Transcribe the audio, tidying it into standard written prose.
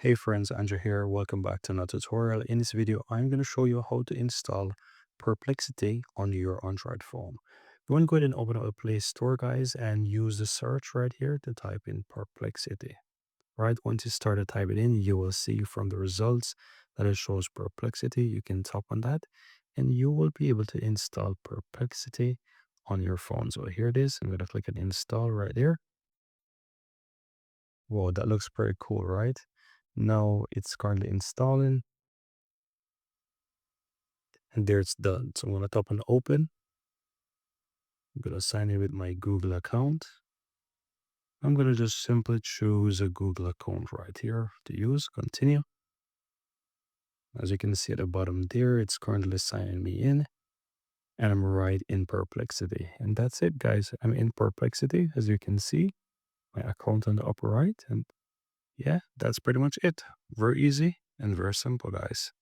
Hey friends, Andrew here. Welcome back to another tutorial. In this video, I'm going to show you how to install Perplexity on your Android phone. You want to go ahead and open up a Play Store, guys, and use the search right here to type in Perplexity. Right, once you start to type it in, you will see from the results that it shows Perplexity. You can tap on that, and you will be able to install Perplexity on your phone. So here it is. I'm going to click on install right there. Whoa, that looks pretty cool, right? Now it's currently installing, and there it's done. So I'm going to tap on open. I'm going to sign in with my Google account. I'm going to just simply choose a Google account right here to use. Continue. As you can see at the bottom there, it's currently signing me in, and I'm right in Perplexity. And that's it, guys. I'm in Perplexity, as you can see, my account on the upper right. And yeah, that's pretty much it. Very easy and very simple, guys.